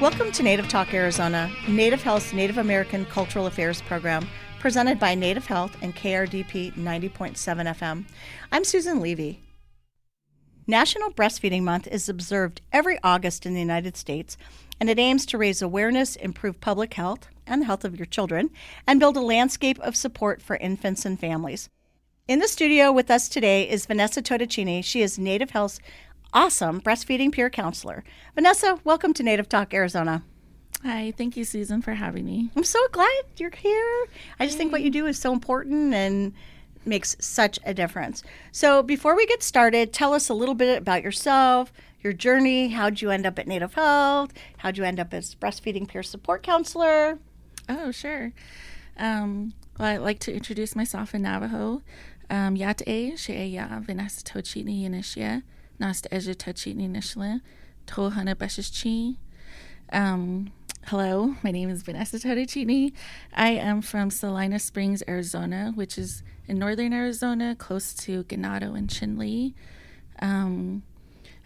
Welcome to Native Talk Arizona, Native Health's Native American Cultural Affairs program, presented by Native Health and KRDP 90.7 FM. I'm Susan Levy. National Breastfeeding Month is observed every August in the United States, and it aims to raise awareness, improve public health and the health of your children, and build a landscape of support for infants and families. In the studio with us today is Vanessa Totticini. She is Native Health's awesome breastfeeding peer counselor. Vanessa, welcome to Native Talk Arizona. Hi, thank you, Susan, for having me. I'm so glad you're here. I just think what you do is so important and makes such a difference. So before we get started, tell us a little bit about yourself, your journey. How'd you end up at Native Health? How'd you end up as breastfeeding peer support counselor? Oh, sure. Well, I'd like to introduce myself in Navajo. Yat'e, she'eya, Vanessa Totticini Inishia, Nasta Eja Totticini Nishla, Tohana Bashishchi. Hello, my name is Vanessa Totticini. I am from Salina Springs, Arizona, which is in northern Arizona, close to Ganado and Chinle.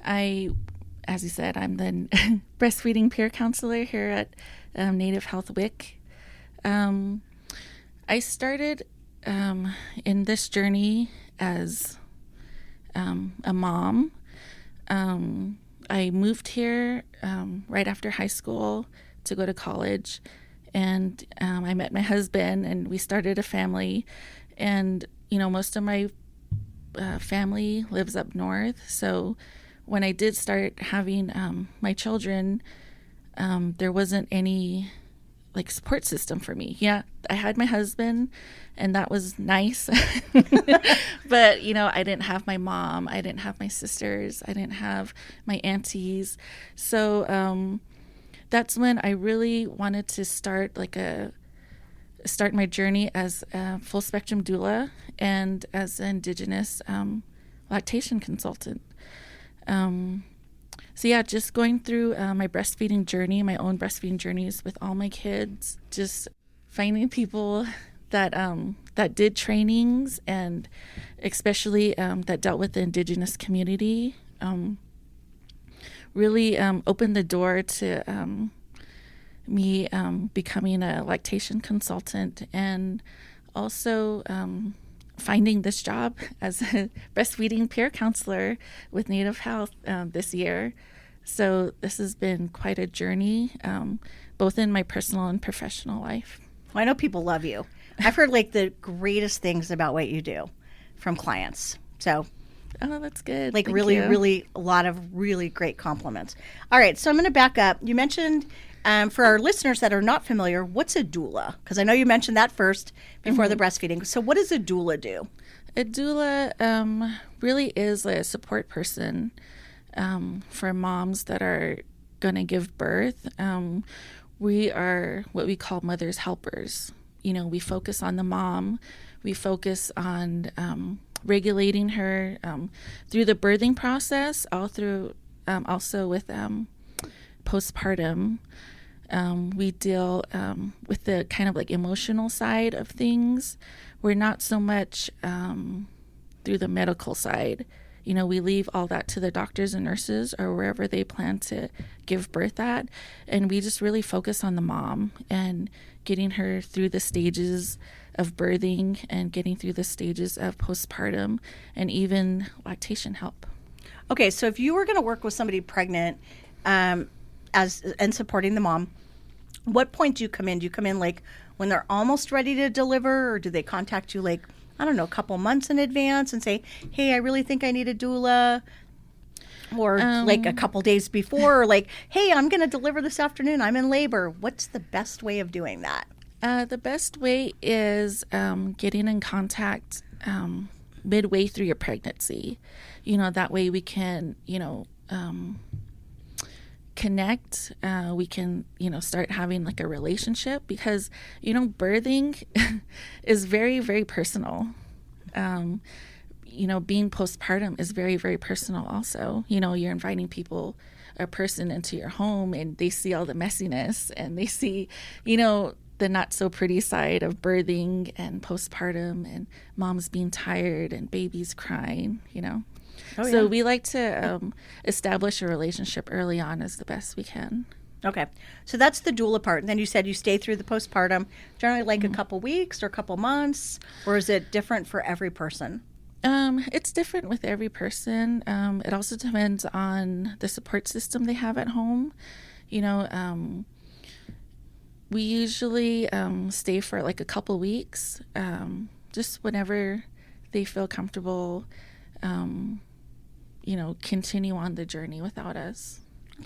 As you said, I'm the breastfeeding peer counselor here at Native Health WIC. I started in this journey as a mom. I moved here right after high school to go to college, and I met my husband, and we started a family. And most of my family lives up north, so when I did start having my children, there wasn't any support system for me. Yeah, I had my husband, and that was nice. But, I didn't have my mom. I didn't have my sisters. I didn't have my aunties. So that's when I really wanted to start my journey as a full spectrum doula and as an Indigenous lactation consultant. So yeah, just going through my breastfeeding journey, my own breastfeeding journeys with all my kids, just finding people that did trainings, and especially that dealt with the Indigenous community, really opened the door to me becoming a lactation consultant, and also finding this job as a breastfeeding peer counselor with Native Health this year. So this has been quite a journey, both in my personal and professional life. Well, I know people love you. I've heard the greatest things about what you do from clients. So, oh, that's good. Thank you. Really, a lot of really great compliments. All right, so I'm going to back up. You mentioned, for our listeners that are not familiar, what's a doula? Because I know you mentioned that first before the breastfeeding. So what does a doula do? A doula really is a support person for moms that are going to give birth. We are what we call mother's helpers. We focus on the mom. We focus on regulating her through the birthing process, also with postpartum. We deal with the kind of emotional side of things. We're not so much through the medical side. We leave all that to the doctors and nurses or wherever they plan to give birth at. And we just really focus on the mom and getting her through the stages of birthing and getting through the stages of postpartum and even lactation help. Okay, so if you were going to work with somebody pregnant and supporting the mom, what point do you come in? Do you come in when they're almost ready to deliver, or do they contact you a couple months in advance and say, hey, I really think I need a doula? Or a couple days before, or hey, I'm going to deliver this afternoon. I'm in labor. What's the best way of doing that? The best way is getting in contact midway through your pregnancy. That way we can, connect. We can, start having a relationship, because, birthing is very, very personal. Being postpartum is very, very personal also. You're inviting a person into your home, and they see all the messiness, and they see, the not so pretty side of birthing and postpartum, and moms being tired and babies crying, Oh, so yeah. we like to establish a relationship early on as the best we can. Okay. So that's the doula part. And then you said you stay through the postpartum, generally like a couple weeks or a couple months, or is it different for every person? It's different with every person. It also depends on the support system they have at home. You know, we usually stay for like a couple weeks, just whenever they feel comfortable, continue on the journey without us.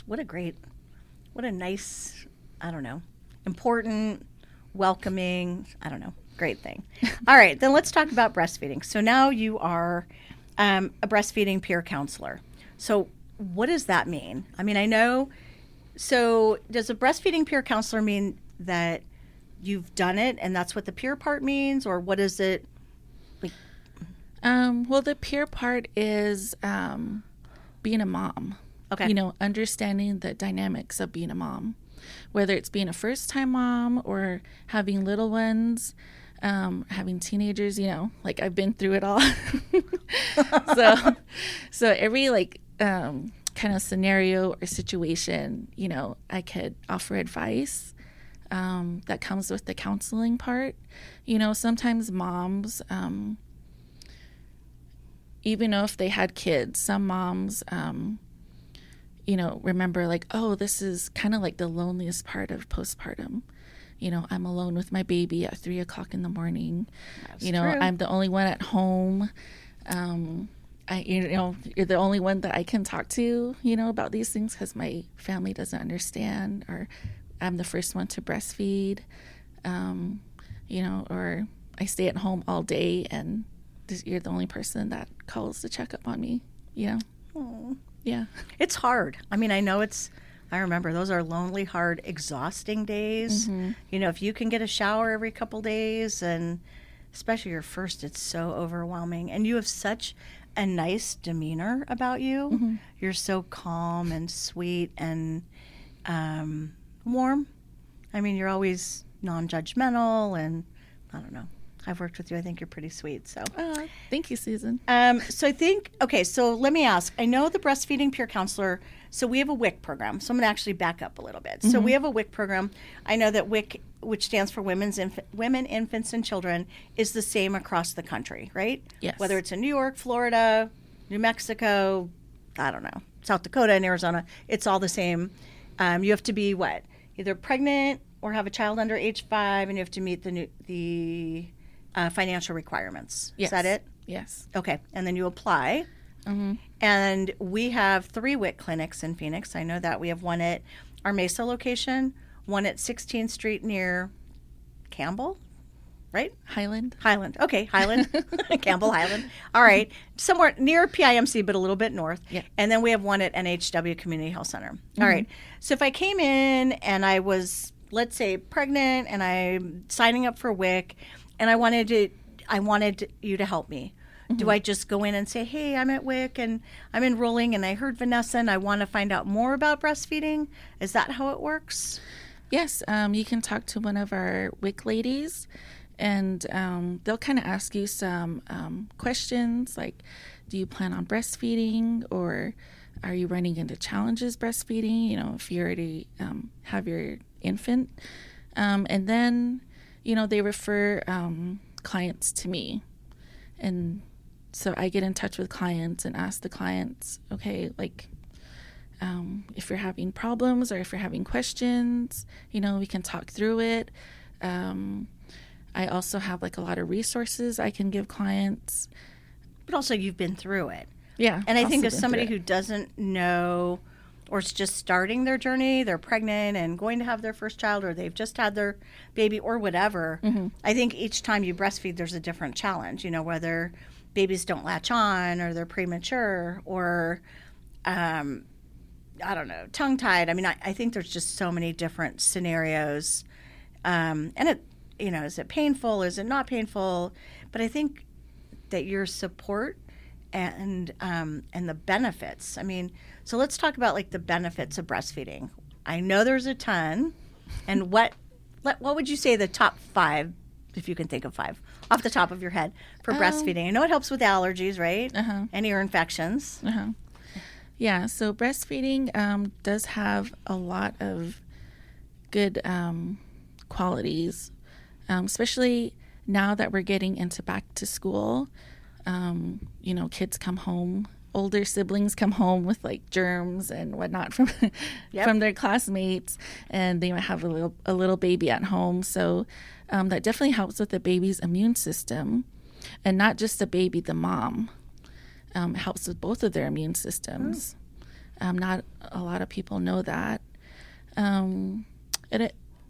What a nice, I don't know, important, welcoming, I don't know, great thing. All right, then let's talk about breastfeeding. So now you are a breastfeeding peer counselor. So what does that mean? I mean, I know, so does a breastfeeding peer counselor mean that you've done it and that's what the peer part means, or what is it? Like? Well, the peer part is being a mom. Okay. You know, understanding the dynamics of being a mom, whether it's being a first-time mom or having little ones, having teenagers, you know, like I've been through it all. So every kind of scenario or situation, you know, I could offer advice that comes with the counseling part. You know, sometimes moms, even though if they had kids, some moms, remember like, oh, this is kind of like the loneliest part of postpartum. You know, I'm alone with my baby at 3 o'clock in the morning. That's true. I'm the only one at home. You're the only one that I can talk to, you know, about these things because my family doesn't understand, or I'm the first one to breastfeed, or I stay at home all day and you're the only person that calls to check up on me, you know? Aww. Yeah. It's hard. I mean, I remember those are lonely, hard, exhausting days. Mm-hmm. You know, if you can get a shower every couple days, and especially your first, it's so overwhelming. And you have such a nice demeanor about you. Mm-hmm. You're so calm and sweet and warm. I mean, you're always non-judgmental, and I don't know. I've worked with you. I think you're pretty sweet. So, thank you, Susan. So I think, okay, so let me ask. I know the breastfeeding peer counselor, so we have a WIC program. So I'm going to actually back up a little bit. Mm-hmm. So we have a WIC program. I know that WIC, which stands for Women, Infants, and Children, is the same across the country, right? Yes. Whether it's in New York, Florida, New Mexico, I don't know, South Dakota and Arizona, it's all the same. You have to be what? Either pregnant or have a child under age 5, and you have to meet the financial requirements. Yes. Is that it? Yes. Okay. And then you apply. Mm-hmm. And we have 3 WIC clinics in Phoenix. I know that. We have one at our Mesa location, one at 16th Street near Campbell, right? Highland. Okay, Highland. Campbell Highland. All right. Somewhere near PIMC, but a little bit north. Yeah. And then we have one at NHW Community Health Center. Mm-hmm. All right. So if I came in and I was, let's say, pregnant and I'm signing up for WIC, and I wanted you to help me. Mm-hmm. Do I just go in and say, hey, I'm at WIC and I'm enrolling and I heard Vanessa and I want to find out more about breastfeeding? Is that how it works? Yes. You can talk to one of our WIC ladies, and they'll kind of ask you some questions like, do you plan on breastfeeding, or are you running into challenges breastfeeding, you know, if you already have your infant? And then, you know, they refer clients to me. And so I get in touch with clients and ask the clients, okay, like, if you're having problems or if you're having questions, you know, we can talk through it. I also have like a lot of resources I can give clients. But also you've been through it. Yeah. And I think as somebody who doesn't know, or is just starting their journey, they're pregnant and going to have their first child, or they've just had their baby or whatever, mm-hmm. I think each time you breastfeed, there's a different challenge, you know, whether babies don't latch on or they're premature or, I don't know, tongue-tied. I mean, I think there's just so many different scenarios. And it, you know, is it painful? Is it not painful? But I think that your support and the benefits. I mean, so let's talk about like the benefits of breastfeeding. I know there's a ton, and what would you say the top 5, if you can think of 5 off the top of your head, for breastfeeding? I know it helps with allergies, right? Uh-huh. And ear infections. Uh-huh. Yeah. So breastfeeding does have a lot of good qualities, especially now that we're getting into back to school. Kids come home, older siblings come home with like germs and whatnot from from their classmates, and they might have a little baby at home. So that definitely helps with the baby's immune system, and not just the baby, the mom. Helps with both of their immune systems. Not a lot of people know that.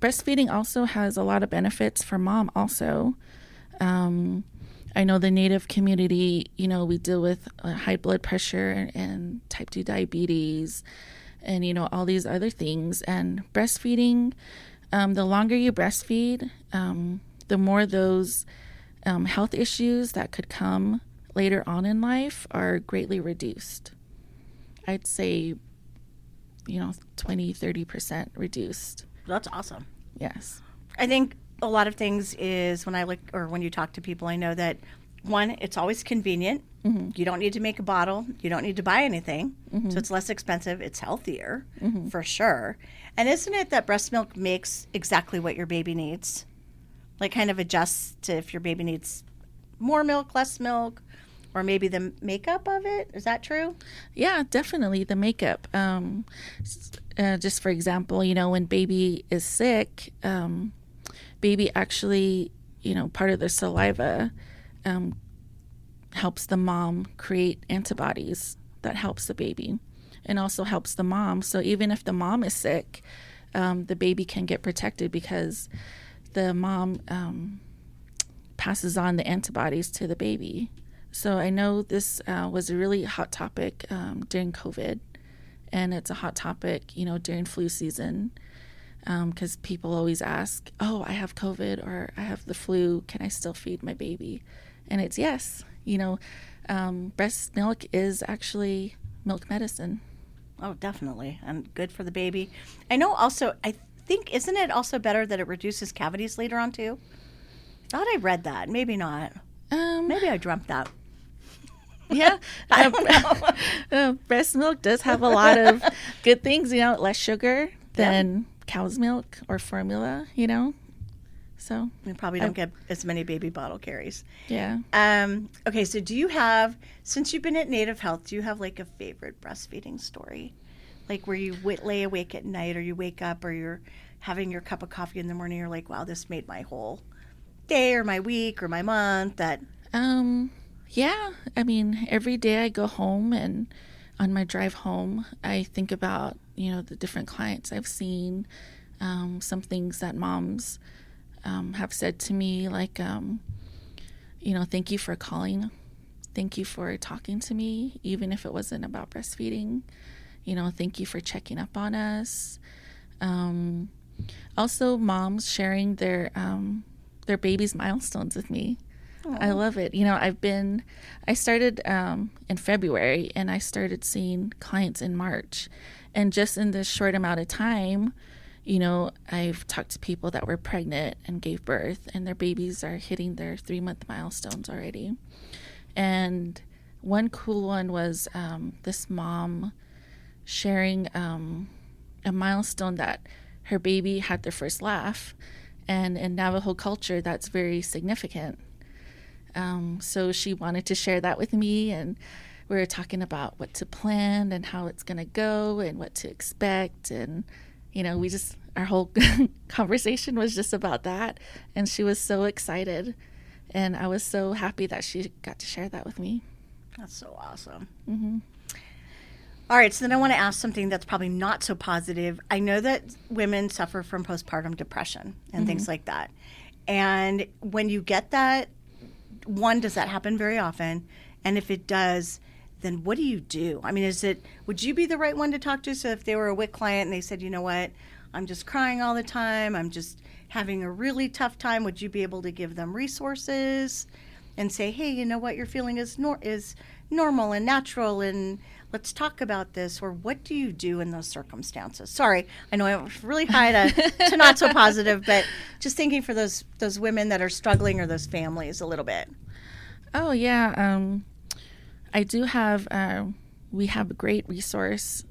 Breastfeeding also has a lot of benefits for mom also. I know the Native community, we deal with high blood pressure and type 2 diabetes and, all these other things. And breastfeeding, the longer you breastfeed, the more those health issues that could come later on in life are greatly reduced. I'd say, 20-30% reduced. That's awesome. Yes. I think a lot of things is when you talk to people, I know that one, it's always convenient. Mm-hmm. You don't need to make a bottle. You don't need to buy anything. Mm-hmm. So it's less expensive. It's healthier for sure. And isn't it that breast milk makes exactly what your baby needs? Like kind of adjusts to if your baby needs more milk, less milk, or maybe the makeup of it. Is that true? Yeah, definitely the makeup. Just for example, when baby is sick, baby actually, part of their saliva helps the mom create antibodies that helps the baby and also helps the mom. So even if the mom is sick, the baby can get protected because the mom passes on the antibodies to the baby. So I know this was a really hot topic during COVID, and it's a hot topic, during flu season, because people always ask, oh, I have COVID or I have the flu. Can I still feed my baby? And it's yes. Breast milk is actually milk medicine. Oh, definitely. And good for the baby. I know also, I think, isn't it also better that it reduces cavities later on too? Thought I read that. Maybe not. Maybe I dreamt that. Yeah. I don't know. Breast milk does have a lot of good things, less sugar than cow's milk or formula, So you probably don't get as many baby bottle carries. Yeah. Okay, so do you have, since you've been at Native Health, do you have like a favorite breastfeeding story? Like where you lay awake at night or you wake up or you're having your cup of coffee in the morning, you're like, wow, this made my whole day or my week or my month. Yeah. I mean, every day I go home and on my drive home, I think about, the different clients I've seen, some things that moms have said to me, like, thank you for calling. Thank you for talking to me, even if it wasn't about breastfeeding. Thank you for checking up on us. Also, moms sharing their baby's milestones with me. Aww. I love it. I started in February, and I started seeing clients in March. And just in this short amount of time, I've talked to people that were pregnant and gave birth, and their babies are hitting their 3-month milestones already. And one cool one was this mom sharing a milestone that her baby had their first laugh. And in Navajo culture, that's very significant. So she wanted to share that with me, and we were talking about what to plan and how it's going to go and what to expect. And, our whole conversation was just about that. And she was so excited. And I was so happy that she got to share that with me. That's so awesome. Mm-hmm. All right, so then I want to ask something that's probably not so positive. I know that women suffer from postpartum depression and things like that. And when you get that, one, does that happen very often? And if it does, then what do you do? I mean, would you be the right one to talk to? So if they were a WIC client and they said, you know what, I'm just crying all the time, I'm just having a really tough time, would you be able to give them resources and say, hey, you know what, you're feeling is normal and natural, and let's talk about this? Or what do you do in those circumstances? Sorry, I know I was really high to not so positive, but just thinking for those women that are struggling or those families a little bit. Oh, yeah. I do have, we have a great resource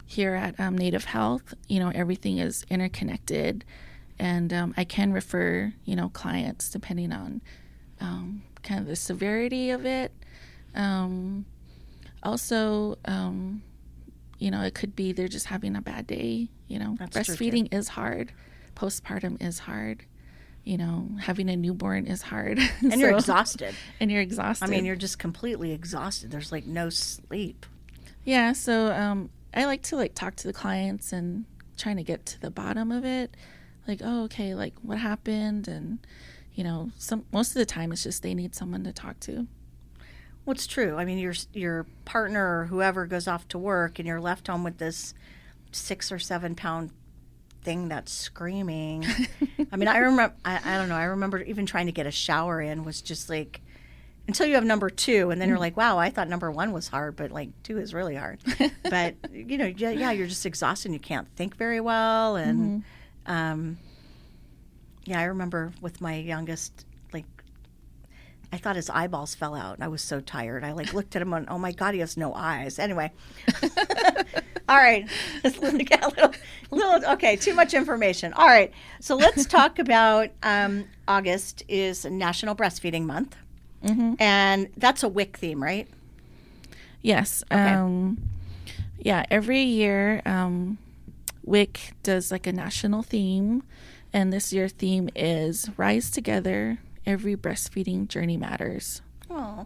here at Native Health, everything is interconnected, and I can refer, clients depending on kind of the severity of it. Also, it could be they're just having a bad day. That's true, breastfeeding is hard. Postpartum is hard. Having a newborn is hard. And you're exhausted. And you're exhausted. I mean, you're just completely exhausted. There's like no sleep. Yeah. So I like to talk to the clients and trying to get to the bottom of it. Like, oh, okay, like what happened? And, most of the time it's just they need someone to talk to. Well, it's true. I mean, your partner or whoever goes off to work and you're left home with this 6 or 7 pound thing that's screaming. I mean, I remember, I don't know, I remember even trying to get a shower in was just like, until you have number 2, and then you're like, wow, I thought number 1 was hard, but 2 is really hard. But, yeah, you're just exhausted and you can't think very well. And, yeah, I remember with my youngest, I thought his eyeballs fell out. I was so tired. I looked at him and, oh my God, he has no eyes. Anyway. All right. Okay, too much information. All right. So let's talk about August is National Breastfeeding Month. Mm-hmm. And that's a WIC theme, right? Yes. Okay. Yeah, every year WIC does a national theme. And this year's theme is Rise Together. Every breastfeeding journey matters. Oh.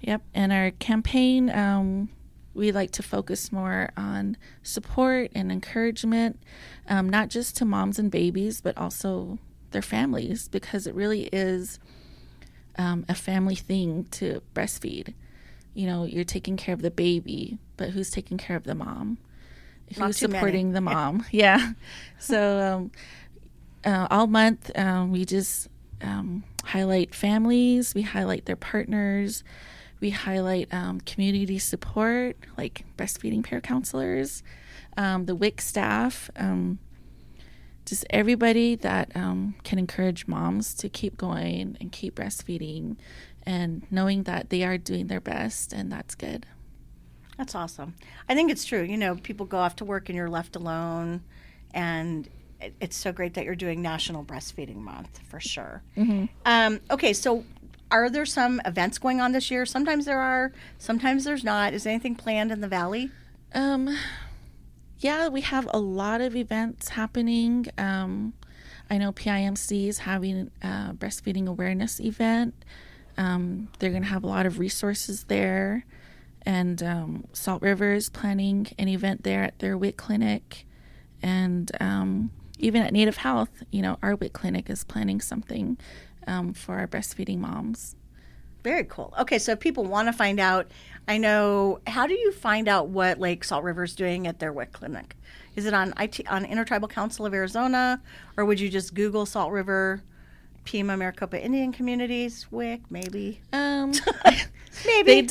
Yep. And our campaign, we like to focus more on support and encouragement, not just to moms and babies, but also their families, because it really is a family thing to breastfeed. You're taking care of the baby, but who's taking care of the mom? Who's supporting the mom? Yeah. So all month we just highlight families, we highlight their partners, we highlight community support like breastfeeding peer counselors, the WIC staff, just everybody that can encourage moms to keep going and keep breastfeeding and knowing that they are doing their best, and that's good. That's awesome. I think it's true. People go off to work and you're left alone, and it's so great that you're doing National Breastfeeding Month for sure. Mm-hmm. Okay, so are there some events going on this year? Sometimes there are, sometimes there's not. Is anything planned in the Valley? Yeah, we have a lot of events happening. I know PIMC is having a breastfeeding awareness event. They're going to have a lot of resources there. And Salt River is planning an event there at their WIC clinic. And even at Native Health, our WIC clinic is planning something for our breastfeeding moms. Very cool. Okay, so if people want to find out, how do you find out what Salt River's doing at their WIC clinic? Is it on Intertribal Council of Arizona, or would you just Google Salt River, Pima Maricopa Indian Communities, WIC, maybe? Maybe.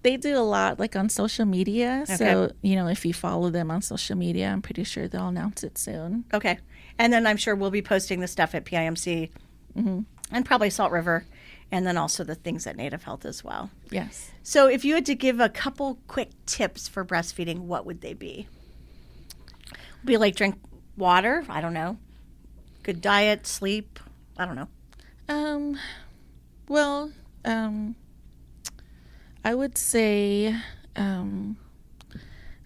They do a lot on social media. Okay. So, if you follow them on social media, I'm pretty sure they'll announce it soon. Okay. And then I'm sure we'll be posting the stuff at PIMC and probably Salt River, and then also the things at Native Health as well. Yes. So if you had to give a couple quick tips for breastfeeding, what would they be? Drink water? I don't know. Good diet, sleep? I don't know. I would say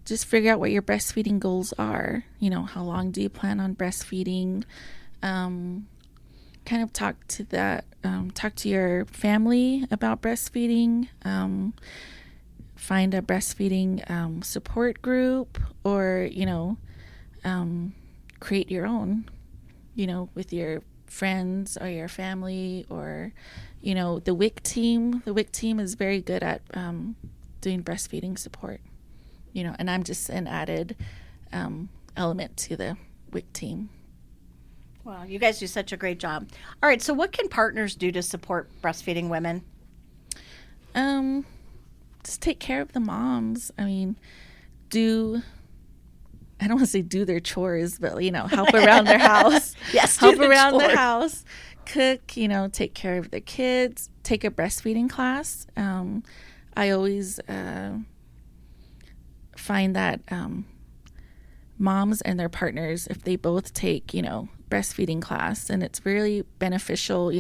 just figure out what your breastfeeding goals are. How long do you plan on breastfeeding? Kind of talk to your family about breastfeeding. Find a breastfeeding support group, or create your own, with your friends or your family, or the WIC team. The WIC team is very good at doing breastfeeding support, and I'm just an added element to the WIC team. Wow, you guys do such a great job. All right, so what can partners do to support breastfeeding women? Just take care of the moms. I mean, I don't want to say do their chores, but, help around their house. Yes, help around the house. Cook, take care of the kids. Take a breastfeeding class. I always find that moms and their partners, if they both take, breastfeeding class, and it's really beneficial,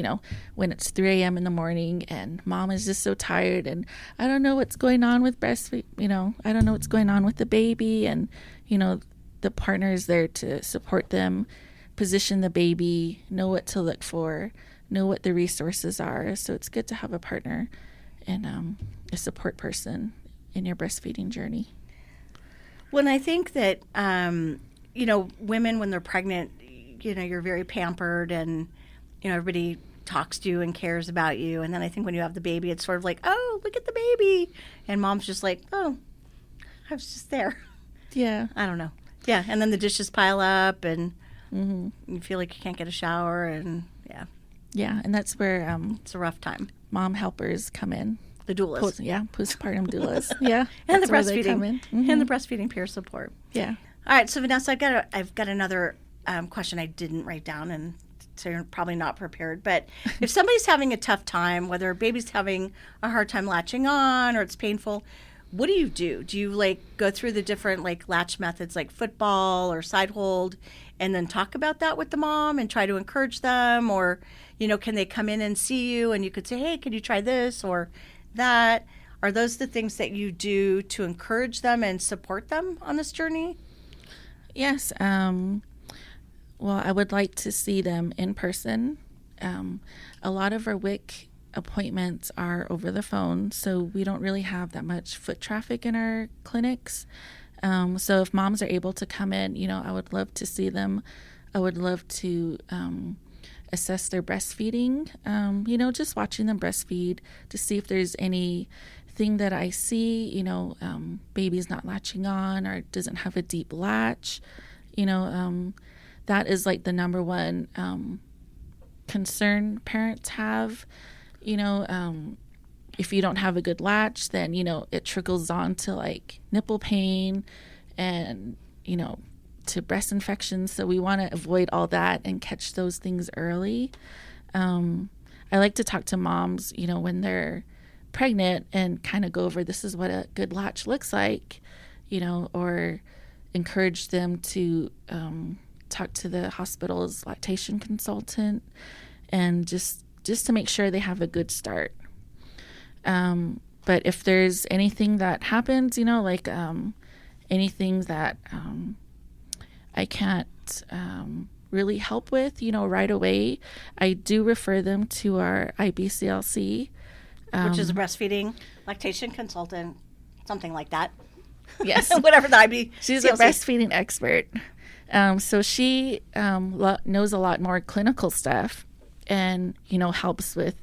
when it's 3 a.m. in the morning and mom is just so tired and I don't know what's going on with breastfeed, I don't know what's going on with the baby, and, the partner is there to support them, position the baby, know what to look for, know what the resources are. So it's good to have a partner and a support person in your breastfeeding journey. Well, I think that, women, when they're pregnant, you're very pampered and, everybody talks to you and cares about you. And then I think when you have the baby, it's sort of like, oh, look at the baby. And mom's just like, oh, I was just there. Yeah. I don't know. Yeah. And then the dishes pile up and you feel like you can't get a shower. And yeah. Yeah. And that's where it's a rough time. Mom helpers come in. The doulas. Postpartum doulas. Yeah. And the breastfeeding. And the breastfeeding peer support. Yeah. All right. So, Vanessa, I've got another question I didn't write down, and so you're probably not prepared. But if somebody's having a tough time, whether a baby's having a hard time latching on or it's painful, what do you do? Do you go through the different latch methods like football or side hold and then talk about that with the mom and try to encourage them? Or, can they come in and see you and you could say, hey, can you try this or that? Are those the things that you do to encourage them and support them on this journey? Yes. Well, I would like to see them in person. A lot of our WIC appointments are over the phone, so we don't really have that much foot traffic in our clinics. So if moms are able to come in, I would love to see them. I would love to assess their breastfeeding, just watching them breastfeed to see if there's anything that I see, baby's not latching on or doesn't have a deep latch. That is the number one concern parents have. If you don't have a good latch, then, it trickles on to nipple pain and, to breast infections. So we want to avoid all that and catch those things early. I like to talk to moms, when they're pregnant and kind of go over this is what a good latch looks like, or encourage them to talk to the hospital's lactation consultant and just to make sure they have a good start. But if there's anything that happens, anything that I can't really help with, right away, I do refer them to our IBCLC. Which is a breastfeeding lactation consultant, something like that. Yes. Whatever the IBCLC. She's a breastfeeding expert. So she knows a lot more clinical stuff and, helps with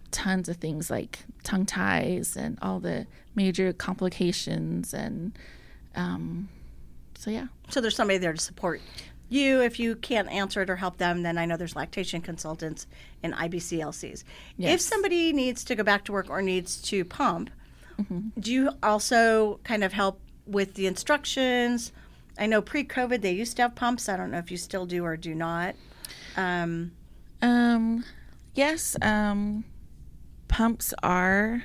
tons of things like tongue ties and all the major complications. And so, yeah. So there's somebody there to support you. If you can't answer it or help them, then I know there's lactation consultants and IBCLCs. Yes. If somebody needs to go back to work or needs to pump, do you also kind of help with the instructions? I know pre-COVID they used to have pumps. I don't know if you still do or do not. Yes. Pumps are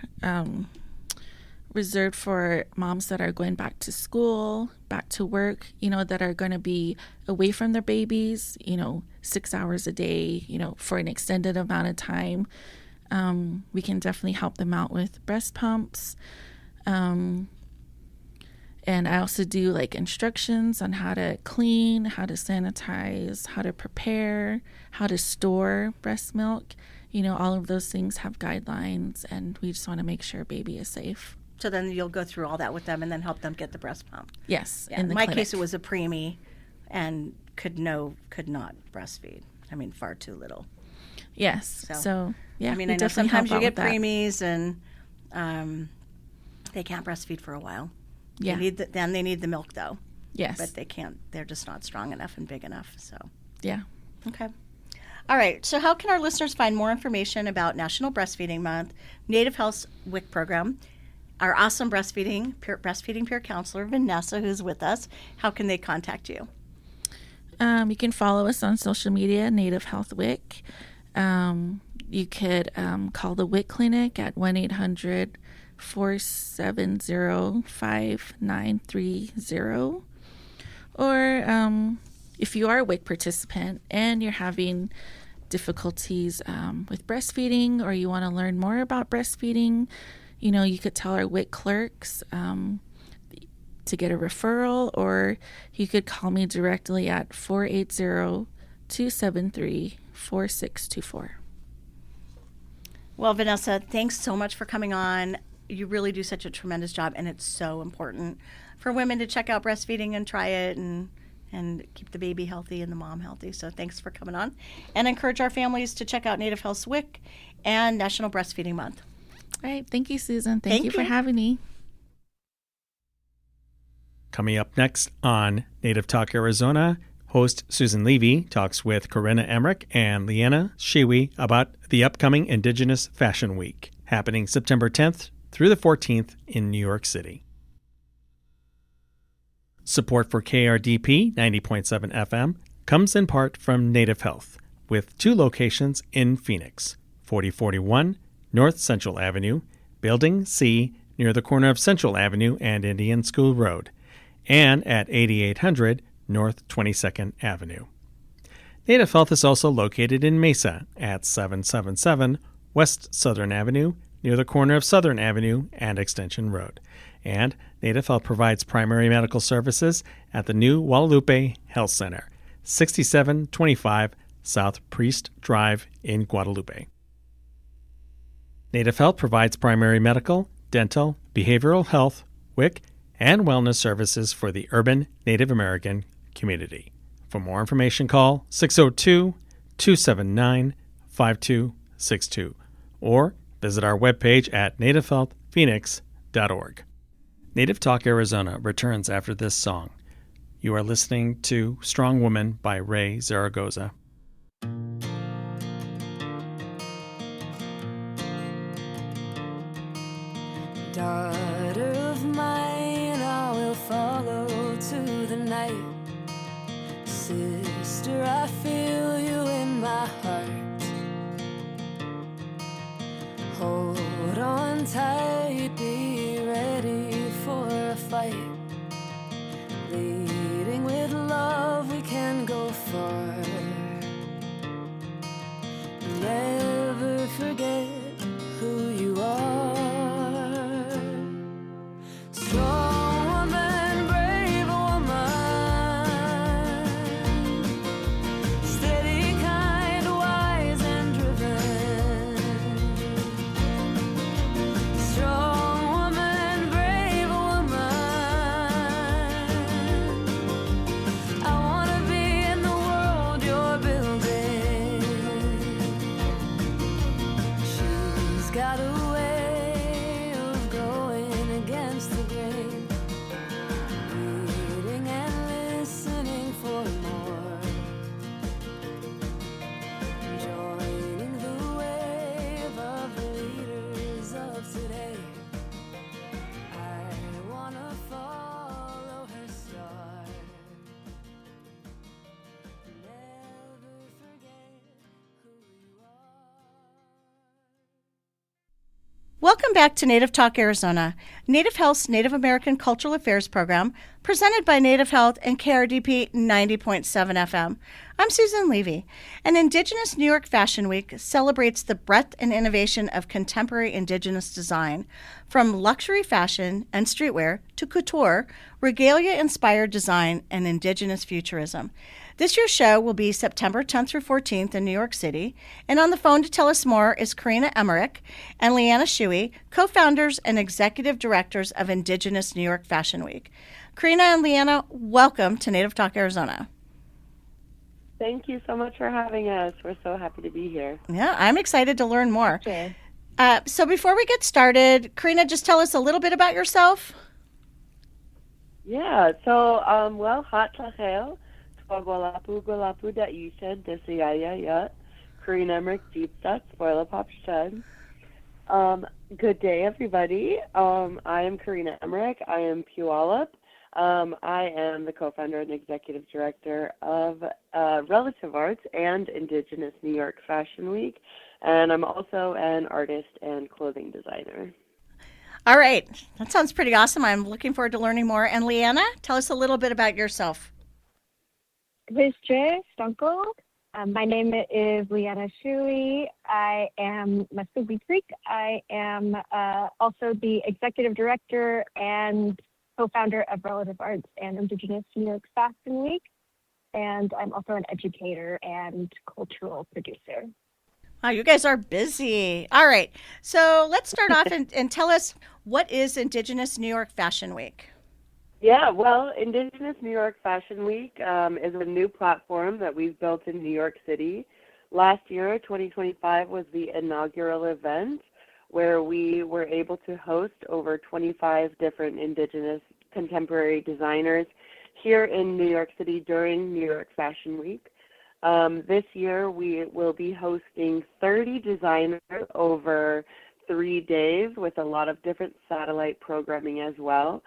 reserved for moms that are going back to school, back to work, that are going to be away from their babies, 6 hours a day, for an extended amount of time. We can definitely help them out with breast pumps. And I also do instructions on how to clean, how to sanitize, how to prepare, how to store breast milk. All of those things have guidelines, and we just want to make sure baby is safe. So then you'll go through all that with them and then help them get the breast pump. Yes. Yeah. In my case, it was a preemie and could not breastfeed. Far too little. Yes. So yeah. I know sometimes you get preemies and they can't breastfeed for a while. Yeah. Then they need the milk though. Yes. But they can't. They're just not strong enough and big enough. So. Yeah. Okay. All right. So how can our listeners find more information about National Breastfeeding Month, Native Health's WIC program, our awesome breastfeeding peer counselor, Vanessa, who's with us? How can they contact you? You can follow us on social media, Native Health WIC. You could call the WIC clinic at 1-800 470-5930. Or if you are a WIC participant and you're having difficulties with breastfeeding, or you want to learn more about breastfeeding, you could tell our WIC clerks to get a referral, or you could call me directly at 480-273-4624. Well, Vanessa, thanks so much for coming on. You really do such a tremendous job, and it's so important for women to check out breastfeeding and try it and keep the baby healthy and the mom healthy. So thanks for coming on, and encourage our families to check out Native Health's WIC and National Breastfeeding Month. All right. Thank you, Susan. Thank you for having me. Coming up next on Native Talk Arizona, host Susan Levy talks with Corinna Emmerich and Leanna Shiwi about the upcoming Indigenous Fashion Week, happening September 10th through the 14th in New York City. Support for KRDP 90.7 FM comes in part from Native Health, with 2 locations in Phoenix, 4041 North Central Avenue, Building C near the corner of Central Avenue and Indian School Road, and at 8800 North 22nd Avenue. Native Health is also located in Mesa at 777 West Southern Avenue, near the corner of Southern Avenue and Extension Road. And Native Health provides primary medical services at the new Guadalupe Health Center, 6725 South Priest Drive in Guadalupe. Native Health provides primary medical, dental, behavioral health, WIC, and wellness services for the urban Native American community. For more information, call 602-279-5262 or visit our webpage at nativehealthphoenix.org. Native Talk Arizona returns after this song. You are listening to Strong Woman by Ray Zaragoza. Daughter of mine, I will follow to the night. Sister, I feel you in my heart. Hold on tight, be ready for a fight. Leading with love, we can go far. Never forget who you are. Strong woman, brave woman, steady, kind, wise, and driven. Strong woman, brave woman, I wanna be in the world you're building. She's got a way of going against the grain, reading and listening for more, joining the wave of the leaders of today. I wanna follow her star. Never forget who you are. Welcome back to Native Talk Arizona, Native Health's Native American Cultural Affairs program, presented by Native Health and KRDP 90.7 FM. I'm Susan Levy. An Indigenous New York Fashion Week celebrates the breadth and innovation of contemporary Indigenous design, from luxury fashion and streetwear to couture, regalia-inspired design, and Indigenous futurism. This year's show will be September 10th through 14th in New York City, and on the phone to tell us more is Corinna Emmerich and Leanna Shiwi, co-founders and executive directors of Indigenous New York Fashion Week. Corinna and Leanna, welcome to Native Talk Arizona. Thank you so much for having us. We're so happy to be here. Yeah, I'm excited to learn more. Okay. So before we get started, Corinna, just tell us a little bit about yourself. Yeah, so, hot tahel, Gualapu da Ishan, Desayaya, Corinna Emmerich, Deep Stats, Spoiler Pop Shed. Good day, everybody. I am Corinna Emmerich. I am Puyallup. I am the co-founder and executive director of Relative Arts and Indigenous New York Fashion Week, and I'm also an artist and clothing designer. All right. That sounds pretty awesome. I'm looking forward to learning more. And Leanna, tell us a little bit about yourself. Vizce Stunkel. My name is Leanna Shuey. I am Masubi Creek. I am also the executive director and co-founder of Relative Arts and Indigenous New York Fashion Week. And I'm also an educator and cultural producer. Wow, you guys are busy. All right. So let's start off and tell us, what is Indigenous New York Fashion Week? Yeah, well, Indigenous New York Fashion Week is a new platform that we've built in New York City. Last year, 2025, was the inaugural event where we were able to host over 25 different Indigenous contemporary designers here in New York City during New York Fashion Week. This year, we will be hosting 30 designers over 3 days with a lot of different satellite programming as well.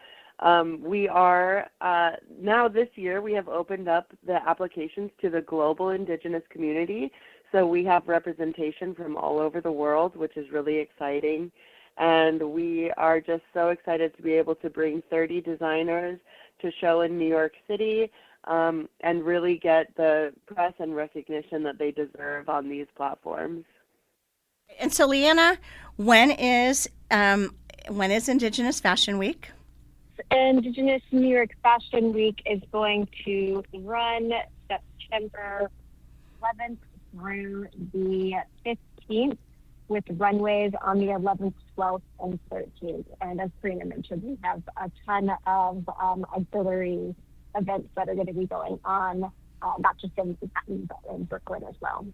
We are, now this year, we have opened up the applications to the global Indigenous community. So we have representation from all over the world, which is really exciting. And we are just so excited to be able to bring 30 designers to show in New York City and really get the press and recognition that they deserve on these platforms. And so, Leanna, when is Indigenous Fashion Week? Indigenous New York Fashion Week is going to run September 11th through the 15th, with runways on the 11th, 12th, and 13th. And as Karina mentioned, we have a ton of auxiliary events that are going to be going on, not just in Manhattan, but in Brooklyn as well.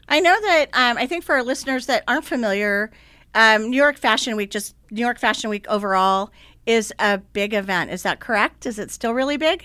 I know that I think for our listeners that aren't familiar, New York Fashion Week overall is a big event. Is that correct? Is it still really big?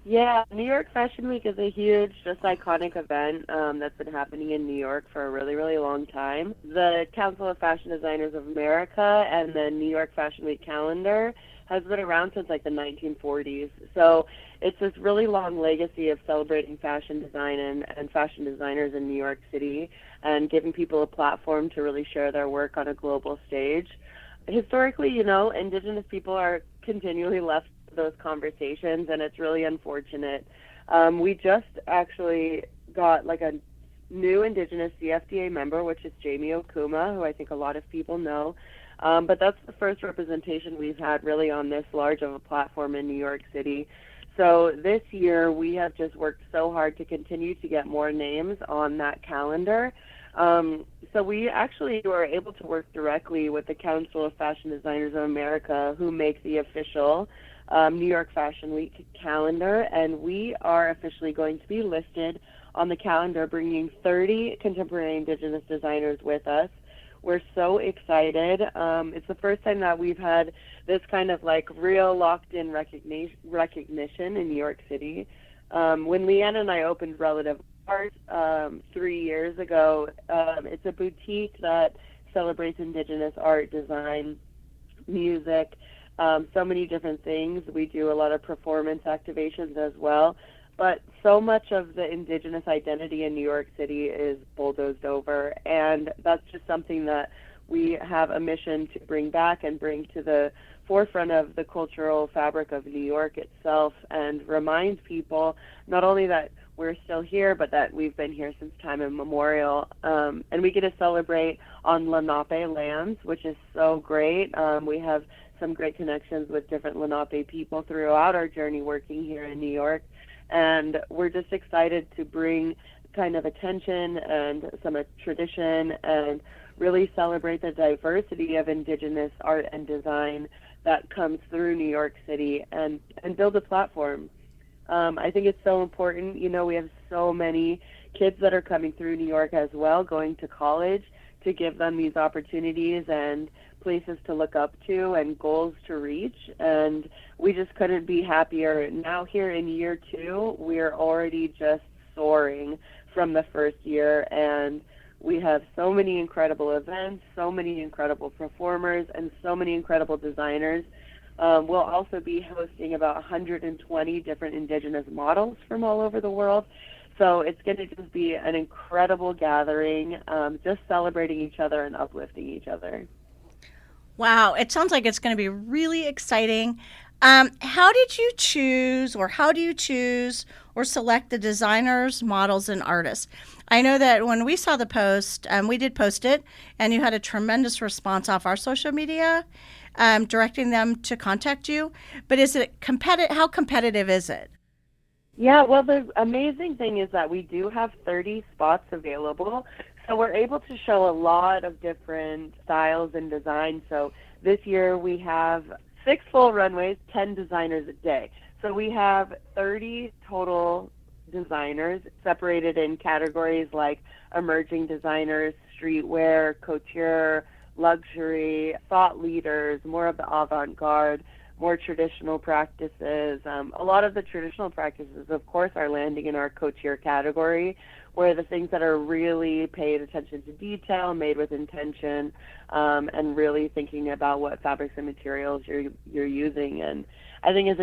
Yeah, New York Fashion Week is a huge, just iconic event that's been happening in New York for a really, really long time. The Council of Fashion Designers of America and the New York Fashion Week calendar has been around since like the 1940s. So it's this really long legacy of celebrating fashion design and fashion designers in New York City and giving people a platform to really share their work on a global stage. Historically, Indigenous people are continually left those conversations, and it's really unfortunate. We just actually got like a new Indigenous CFDA member, which is Jamie Okuma, who I think a lot of people know. But that's the first representation we've had really on this large of a platform in New York City. So this year we have just worked so hard to continue to get more names on that calendar. So we actually were able to work directly with the Council of Fashion Designers of America, who make the official New York Fashion Week calendar, and we are officially going to be listed on the calendar, bringing 30 contemporary Indigenous designers with us. We're so excited. It's the first time that we've had this kind of like real locked-in recognition in New York City. When Leanna and I opened Relative Arts 3 years ago, it's a boutique that celebrates Indigenous art, design, music, so many different things. We do a lot of performance activations as well. But so much of the Indigenous identity in New York City is bulldozed over, and that's just something that we have a mission to bring back and bring to the forefront of the cultural fabric of New York itself, and remind people not only that we're still here, but that we've been here since time immemorial. And we get to celebrate on Lenape lands, which is so great. We have some great connections with different Lenape people throughout our journey working here in New York. And we're just excited to bring kind of attention and some tradition and really celebrate the diversity of Indigenous art and design that comes through New York City and build a platform. I think it's so important. We have so many kids that are coming through New York as well, going to college, to give them these opportunities and places to look up to and goals to reach. And we just couldn't be happier. Now here in year 2, we're already just soaring from the first year, and we have so many incredible events, so many incredible performers, and so many incredible designers. We'll also be hosting about 120 different Indigenous models from all over the world. So it's going to just be an incredible gathering, just celebrating each other and uplifting each other. Wow, it sounds like it's going to be really exciting. How do you choose or select the designers, models, and artists? I know that when we saw the post, we did post it, and you had a tremendous response off our social media, directing them to contact you. But is it competitive? How competitive is it? Yeah, well, the amazing thing is that we do have 30 spots available. So we're able to show a lot of different styles and designs. So this year we have 6 full runways, 10 designers a day. So we have 30 total designers separated in categories like emerging designers, streetwear, couture, luxury, thought leaders, more of the avant-garde, more traditional practices. A lot of the traditional practices, of course, are landing in our couture category, where the things that are really paid attention to detail, made with intention, and really thinking about what fabrics and materials you're using. And I think as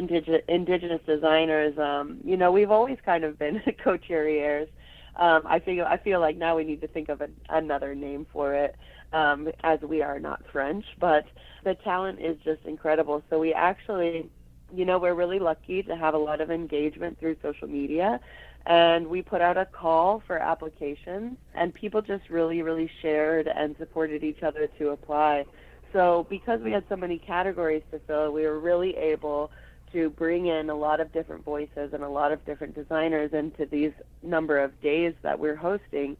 indigenous designers, we've always kind of been couturiers. I feel like now we need to think of another name for it, as we are not French, but the talent is just incredible. So we actually, we're really lucky to have a lot of engagement through social media, and we put out a call for applications, and people just really, really shared and supported each other to apply. So because we had so many categories to fill, we were really able to bring in a lot of different voices and a lot of different designers into these number of days that we're hosting.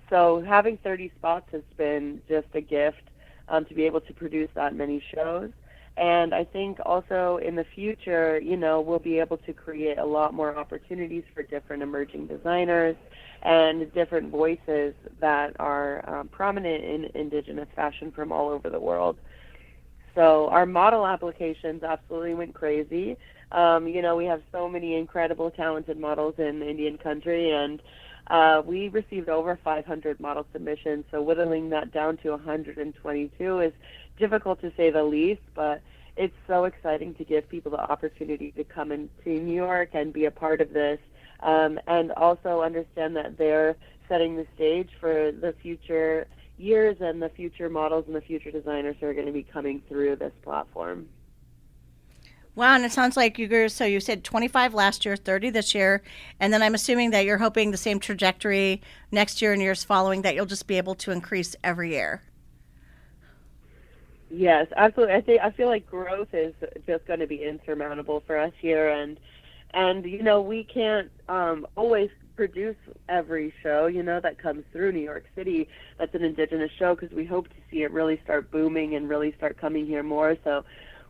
So having 30 spots has been just a gift, to be able to produce that many shows. And I think also in the future, we'll be able to create a lot more opportunities for different emerging designers and different voices that are prominent in indigenous fashion from all over the world. So our model applications absolutely went crazy. We have so many incredible, talented models in Indian country, and we received over 500 model submissions. So whittling that down to 122 is difficult to say the least, but it's so exciting to give people the opportunity to come into New York and be a part of this, and also understand that they're setting the stage for the future years and the future models and the future designers who are going to be coming through this platform. Wow, and it sounds like you said 25 last year, 30 this year, and then I'm assuming that you're hoping the same trajectory next year and years following, that you'll just be able to increase every year. Yes, absolutely. I feel like growth is just going to be insurmountable for us here, and we can't always produce every show that comes through New York City that's an indigenous show, because we hope to see it really start booming and really start coming here more. So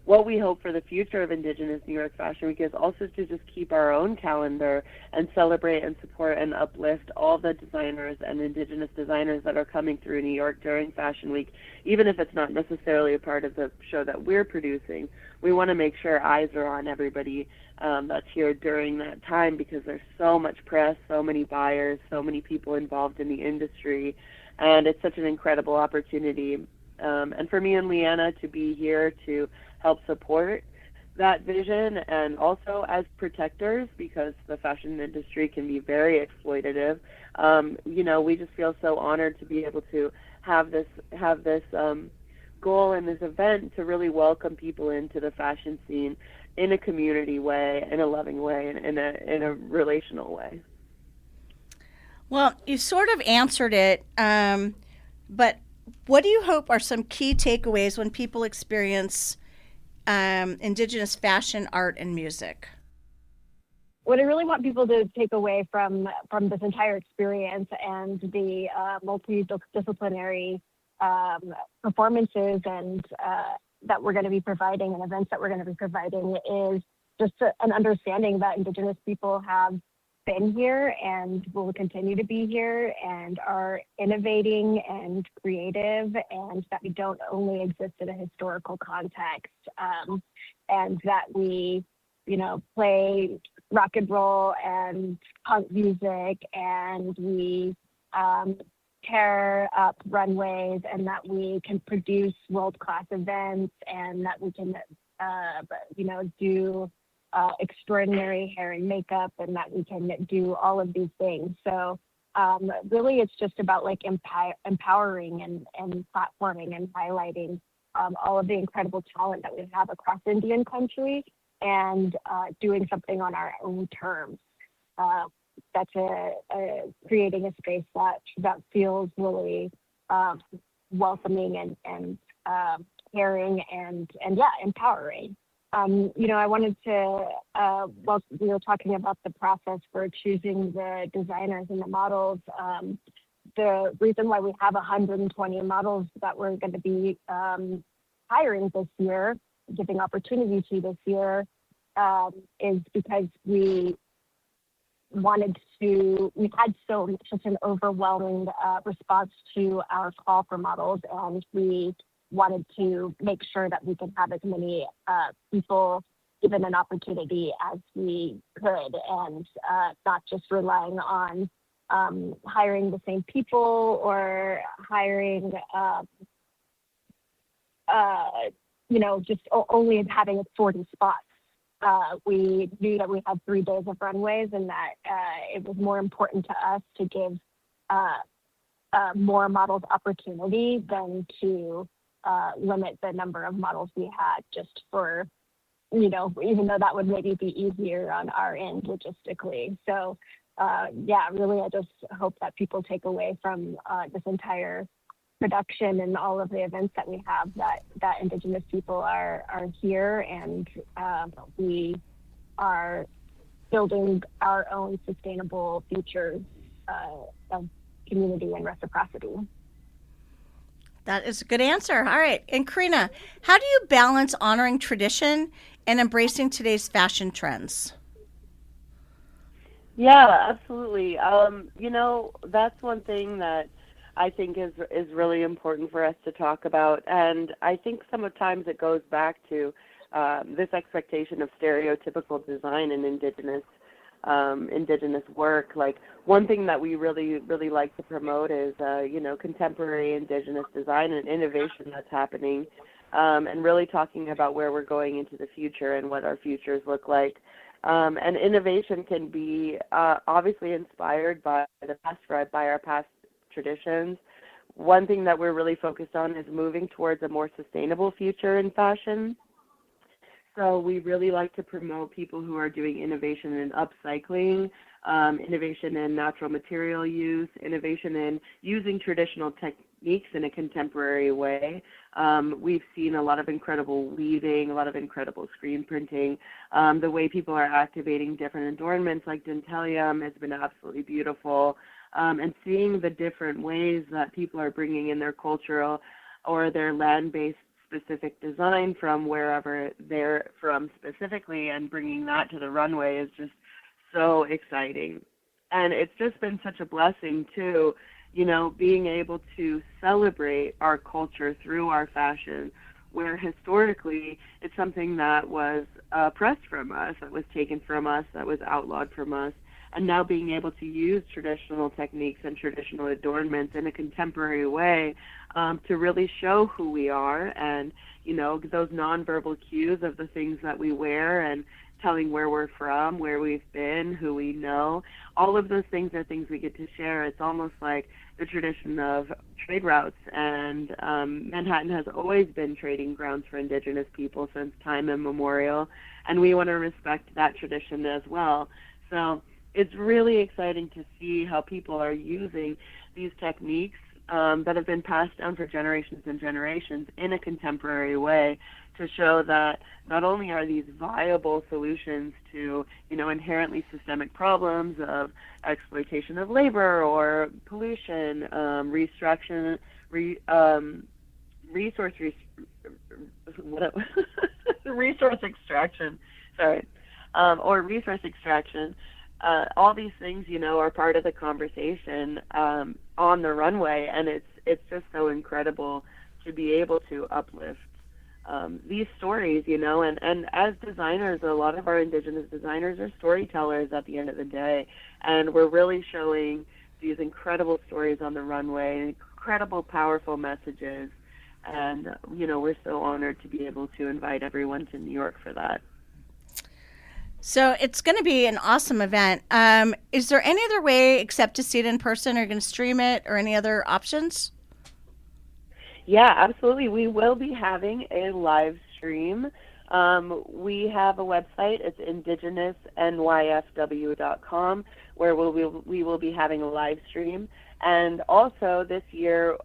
what we hope for the future of Indigenous New York Fashion Week is also to just keep our own calendar and celebrate and support and uplift all the designers and Indigenous designers that are coming through New York during Fashion Week, even if it's not necessarily a part of the show that we're producing. We want to make sure eyes are on everybody that's here during that time, because there's so much press, so many buyers, so many people involved in the industry, and it's such an incredible opportunity. And for me and Leanna to be here to help support that vision, and also as protectors, because the fashion industry can be very exploitative. We just feel so honored to be able to have this goal and this event to really welcome people into the fashion scene in a community way, in a loving way, and in a relational way. Well, you sort of answered it, but what do you hope are some key takeaways when people experience Indigenous fashion, art, and music? What I really want people to take away from this entire experience and the multidisciplinary performances and that we're going to be providing, and events that we're going to be providing, is just an understanding that Indigenous people have been here and will continue to be here and are innovating and creative, and that we don't only exist in a historical context, and that we, play rock and roll and punk music, and we tear up runways, and that we can produce world-class events, and that we can, do extraordinary hair and makeup, and that we can do all of these things. So really it's just about empowering and platforming and highlighting all of the incredible talent that we have across Indian country and doing something on our own terms. That's creating a space that feels really welcoming and caring and empowering. I wanted to, while we were talking about the process for choosing the designers and the models, the reason why we have 120 models that we're going to be hiring this year, giving opportunity to this year, is because we had such an overwhelming response to our call for models, and we wanted to make sure that we could have as many people given an opportunity as we could, and not just relying on hiring the same people or hiring, just only having 40 spots. We knew that we had 3 days of runways and that it was more important to us to give more models opportunity than to limit the number of models we had, just for, even though that would maybe be easier on our end logistically. So, really, I just hope that people take away from this entire production and all of the events that we have that Indigenous people are here, and we are building our own sustainable futures of community and reciprocity. That is a good answer. All right. And Karina, how do you balance honoring tradition and embracing today's fashion trends? Yeah, absolutely. That's one thing that I think is really important for us to talk about. And I think sometimes it goes back to this expectation of stereotypical design in Indigenous work. Like, one thing that we really, really like to promote is, contemporary Indigenous design and innovation that's happening, and really talking about where we're going into the future and what our futures look like. And innovation can be obviously inspired by the past, by our past traditions. One thing that we're really focused on is moving towards a more sustainable future in fashion. So we really like to promote people who are doing innovation in upcycling, innovation in natural material use, innovation in using traditional techniques in a contemporary way. We've seen a lot of incredible weaving, a lot of incredible screen printing. The way people are activating different adornments like dentalium has been absolutely beautiful. And seeing the different ways that people are bringing in their cultural or their land-based specific design from wherever they're from specifically and bringing that to the runway is just so exciting. And it's just been such a blessing too, being able to celebrate our culture through our fashion, where historically it's something that was oppressed from us, that was taken from us, that was outlawed from us. And now being able to use traditional techniques and traditional adornments in a contemporary way to really show who we are, and, those nonverbal cues of the things that we wear and telling where we're from, where we've been, who we know. All of those things are things we get to share. It's almost like the tradition of trade routes, and Manhattan has always been trading grounds for Indigenous people since time immemorial, and we want to respect that tradition as well. So it's really exciting to see how people are using these techniques that have been passed down for generations and generations in a contemporary way to show that not only are these viable solutions to, inherently systemic problems of exploitation of labor or pollution, resource extraction, or resource extraction. All these things, are part of the conversation on the runway, and it's just so incredible to be able to uplift these stories, and as designers, a lot of our Indigenous designers are storytellers at the end of the day, and we're really showing these incredible stories on the runway, incredible, powerful messages, and, we're so honored to be able to invite everyone to New York for that. So it's going to be an awesome event. Is there any other way except to see it in person? Are you going to stream it or any other options? Yeah, absolutely. We will be having a live stream. We have a website. It's indigenousnyfw.com, where we will be having a live stream. And also this year,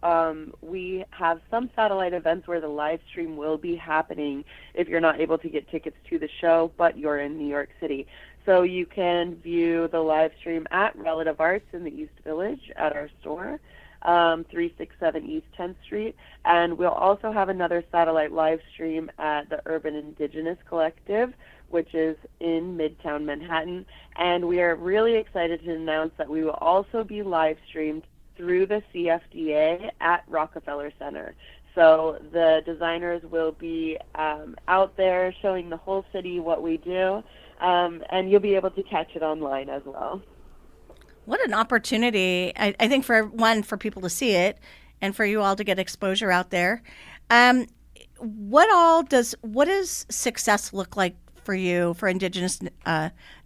we have some satellite events where the live stream will be happening if you're not able to get tickets to the show, but you're in New York City. So you can view the live stream at Relative Arts in the East Village at our store, 367 East 10th Street. And we'll also have another satellite live stream at the Urban Indigenous Collective, which is in Midtown Manhattan. And we are really excited to announce that we will also be live streamed through the CFDA at Rockefeller Center. So the designers will be out there showing the whole city what we do, and you'll be able to catch it online as well. What an opportunity. I think for people to see it and for you all to get exposure out there. What does success look like for you for Indigenous New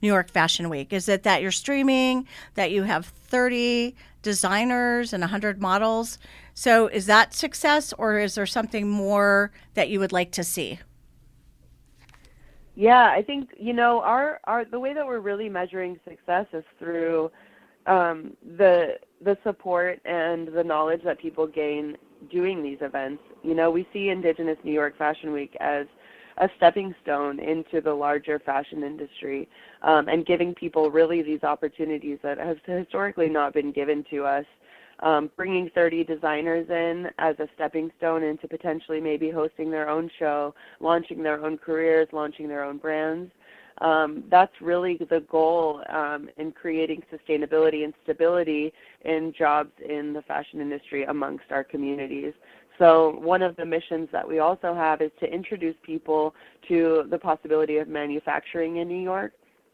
York Fashion Week? Is it that you're streaming, that you have 30 designers and 100 models? So is that success, or is there something more that you would like to see? Yeah, I think, our the way that we're really measuring success is through the support and the knowledge that people gain doing these events. We see Indigenous New York Fashion Week as a stepping stone into the larger fashion industry, and giving people really these opportunities that have historically not been given to us. Bringing 30 designers in as a stepping stone into potentially maybe hosting their own show, launching their own careers, launching their own brands. That's really the goal in creating sustainability and stability in jobs in the fashion industry amongst our communities. So one of the missions that we also have is to introduce people to the possibility of manufacturing in New York.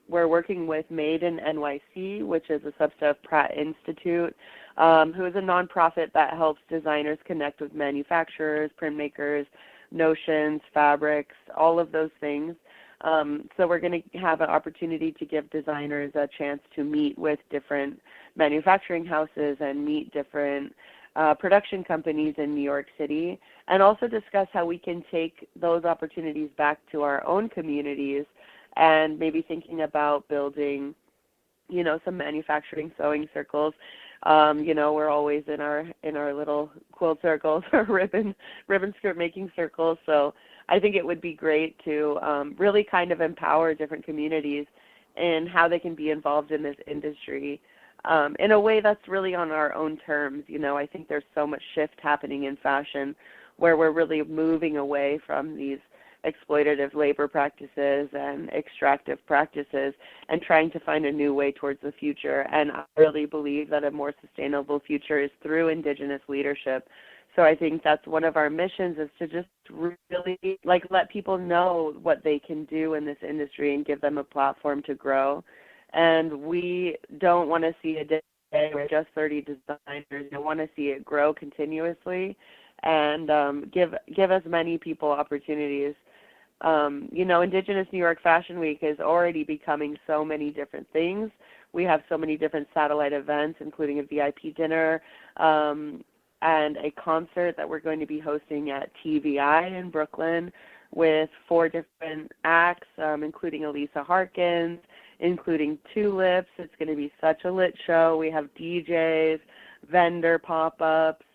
We're working with Made in NYC, which is a subset of Pratt Institute, who is a nonprofit that helps designers connect with manufacturers, printmakers, notions, fabrics, all of those things. So we're going to have an opportunity to give designers a chance to meet with different manufacturing houses and meet different production companies in New York City, and also discuss how we can take those opportunities back to our own communities, and maybe thinking about building, some manufacturing sewing circles. We're always in our little quilt circles or ribbon skirt making circles. So I think it would be great to really kind of empower different communities in how they can be involved in this industry in a way that's really on our own terms. I think there's so much shift happening in fashion where we're really moving away from these exploitative labor practices and extractive practices and trying to find a new way towards the future. And I really believe that a more sustainable future is through Indigenous leadership. So I think that's one of our missions, is to just really let people know what they can do in this industry and give them a platform to grow. And we don't want to see a day where just 30 designers. We want to see it grow continuously and give as many people opportunities. Indigenous New York Fashion Week is already becoming so many different things. We have so many different satellite events, including a VIP dinner and a concert that we're going to be hosting at TVI in Brooklyn with 4 different acts, including Elisa Harkins, including Tulips. It's going to be such a lit show. We have DJs, vendor pop-ups.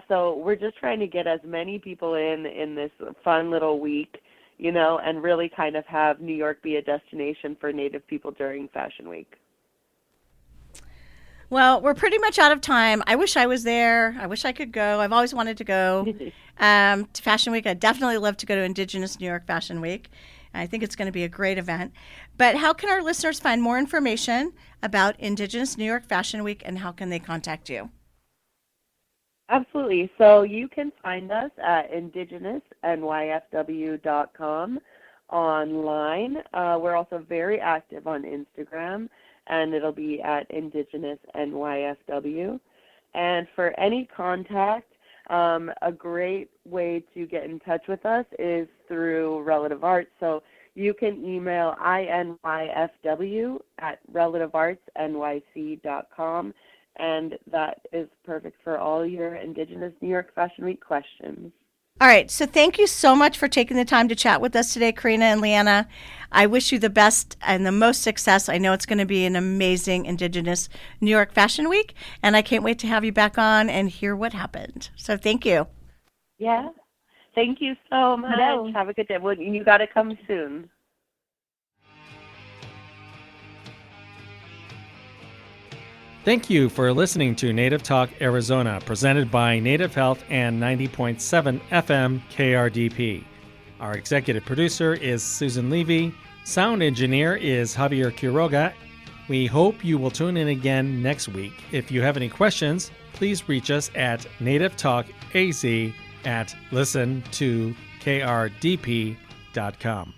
So we're just trying to get as many people in this fun little week, and really kind of have New York be a destination for Native people during Fashion Week. Well, we're pretty much out of time. I wish I was there. I wish I could go. I've always wanted to go to Fashion Week. I'd definitely love to go to Indigenous New York Fashion Week. I think it's going to be a great event. But how can our listeners find more information about Indigenous New York Fashion Week, and how can they contact you? Absolutely. So you can find us at indigenousnyfw.com online. We're also very active on Instagram, and it'll be at indigenousnyfw. And for any contact, a great way to get in touch with us is through Relative Arts. So you can email inyfw@relativeartsnyc.com, and that is perfect for all your Indigenous New York Fashion Week questions. All right. So thank you so much for taking the time to chat with us today, Karina and Leanna. I wish you the best and the most success. I know it's going to be an amazing Indigenous New York Fashion Week, and I can't wait to have you back on and hear what happened. So thank you. Yeah. Thank you so much. Hello. Have a good day. Well, you got to come soon. Thank you for listening to Native Talk Arizona, presented by Native Health and 90.7 FM KRDP. Our executive producer is Susan Levy. Sound engineer is Javier Quiroga. We hope you will tune in again next week. If you have any questions, please reach us at nativetalkaz@listentokrdp.com.